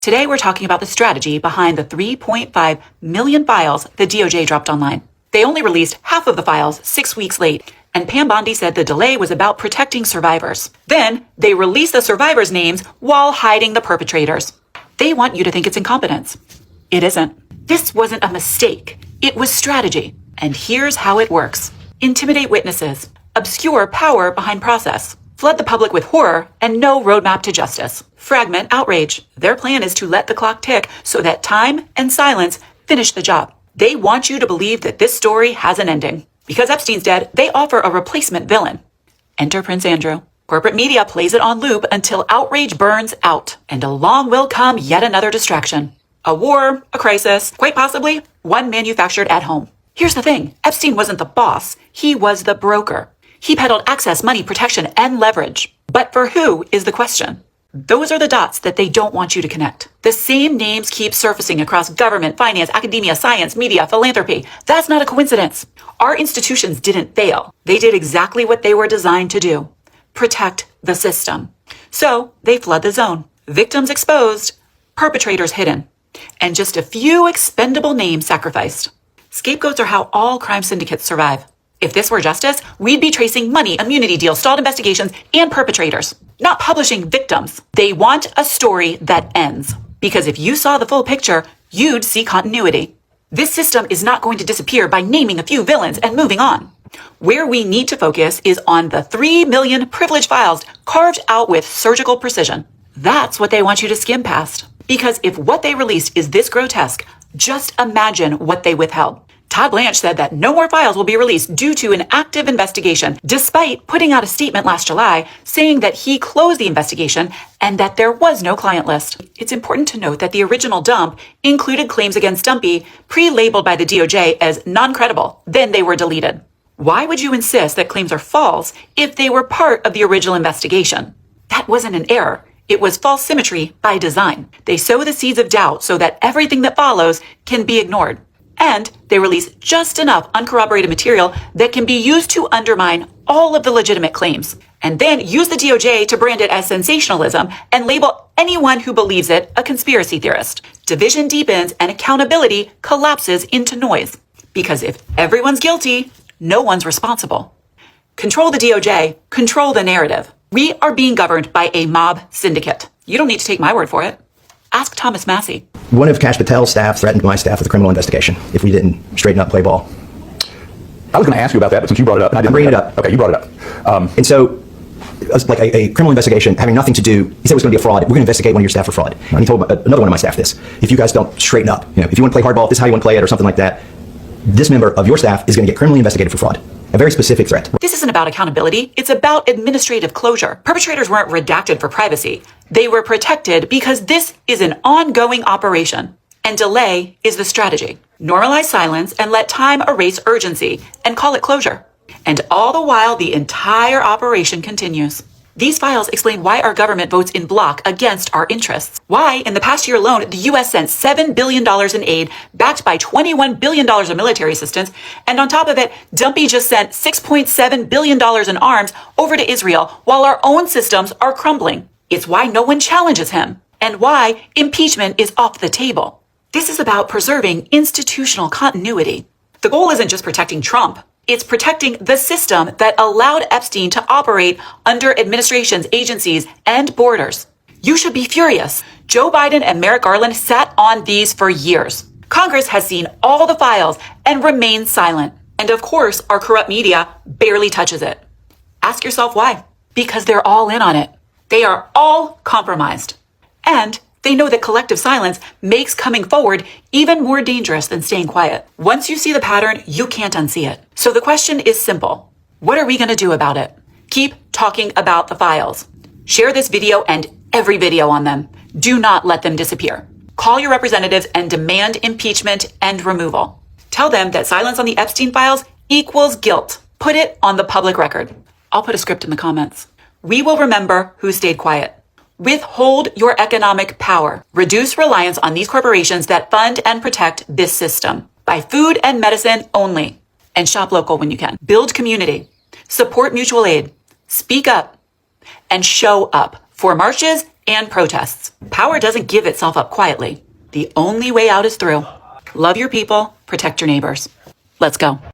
Today, we're talking about the strategy behind the 3.5 million files the DOJ dropped online. They only released half of the files 6 weeks late, and Pam Bondi said the delay was about protecting survivors. Then, they released the survivors' names while hiding the perpetrators. They want you to think it's incompetence. It isn't. This wasn't a mistake. It was strategy. And here's how it works. Intimidate witnesses. Obscure power behind process. Flood the public with horror and no roadmap to justice. Fragment outrage. Their plan is to let the clock tick so that time and silence finish the job. They want you to believe that this story has an ending. Because Epstein's dead, they offer a replacement villain. Enter Prince Andrew. Corporate media plays it on loop until outrage burns out, and along will come yet another distraction. A war, a crisis, quite possibly one manufactured at home. Here's the thing, Epstein wasn't the boss, he was the broker. He peddled access, money, protection, and leverage. But for who is the question? Those are the dots that they don't want you to connect. The same names keep surfacing across government, finance, academia, science, media, philanthropy. That's not a coincidence. Our institutions didn't fail. They did exactly what they were designed to do. Protect the system. So they flood the zone. Victims exposed, perpetrators hidden, and just a few expendable names sacrificed. Scapegoats are how all crime syndicates survive. If this were justice, we'd be tracing money, immunity deals, stalled investigations, and perpetrators, not publishing victims. They want a story that ends. Because if you saw the full picture, you'd see continuity. This system is not going to disappear by naming a few villains and moving on. Where we need to focus is on the 3 million privileged files carved out with surgical precision. That's what they want you to skim past. Because if what they released is this grotesque, just imagine what they withheld. Todd Blanche said that no more files will be released due to an active investigation, despite putting out a statement last July saying that he closed the investigation and that there was no client list. It's important to note that the original dump included claims against Dumpy pre-labeled by the DOJ as non-credible. Then they were deleted. Why would you insist that claims are false if they were part of the original investigation? That wasn't an error. It was false symmetry by design. They sow the seeds of doubt so that everything that follows can be ignored. And they release just enough uncorroborated material that can be used to undermine all of the legitimate claims. And then use the DOJ to brand it as sensationalism and label anyone who believes it a conspiracy theorist. Division deepens and accountability collapses into noise. Because if everyone's guilty, no one's responsible. Control the DOJ, control the narrative. We are being governed by a mob syndicate. You don't need to take my word for it. Ask Thomas Massie. One of Kash Patel's staff threatened my staff with a criminal investigation if we didn't straighten up play ball. I was going to ask you about that, but since you brought it up, I'm bringing it up. Okay, you brought it up. And so, like a criminal investigation having nothing to do, he said it was going to be a fraud. We're going to investigate one of your staff for fraud. And he told another one of my staff this. If you guys don't straighten up, if you want to play hardball, if this is how you want to play it or something like that, this member of your staff is going to get criminally investigated for fraud. A very specific threat. This isn't about accountability. It's about administrative closure. Perpetrators weren't redacted for privacy. They were protected because this is an ongoing operation. And delay is the strategy. Normalize silence and let time erase urgency and call it closure. And all the while, the entire operation continues. These files explain why our government votes in bloc against our interests. Why, in the past year alone, the U.S. sent $7 billion in aid, backed by $21 billion in military assistance, and on top of it, Dumpy just sent $6.7 billion in arms over to Israel, while our own systems are crumbling. It's why no one challenges him, and why impeachment is off the table. This is about preserving institutional continuity. The goal isn't just protecting Trump. It's protecting the system that allowed Epstein to operate under administrations, agencies, and borders. You should be furious. Joe Biden and Merrick Garland sat on these for years. Congress has seen all the files and remains silent. And of course, our corrupt media barely touches it. Ask yourself why. Because they're all in on it. They are all compromised. And they know that collective silence makes coming forward even more dangerous than staying quiet. Once you see the pattern, you can't unsee it. So the question is simple. What are we going to do about it? Keep talking about the files. Share this video and every video on them. Do not let them disappear. Call your representatives and demand impeachment and removal. Tell them that silence on the Epstein files equals guilt. Put it on the public record. I'll put a script in the comments. We will remember who stayed quiet. Withhold your economic power. Reduce reliance on these corporations that fund and protect this system. Buy food and medicine only. And shop local when you can. Build community. Support mutual aid. Speak up. And show up for marches and protests. Power doesn't give itself up quietly. The only way out is through. Love your people, protect your neighbors. Let's go.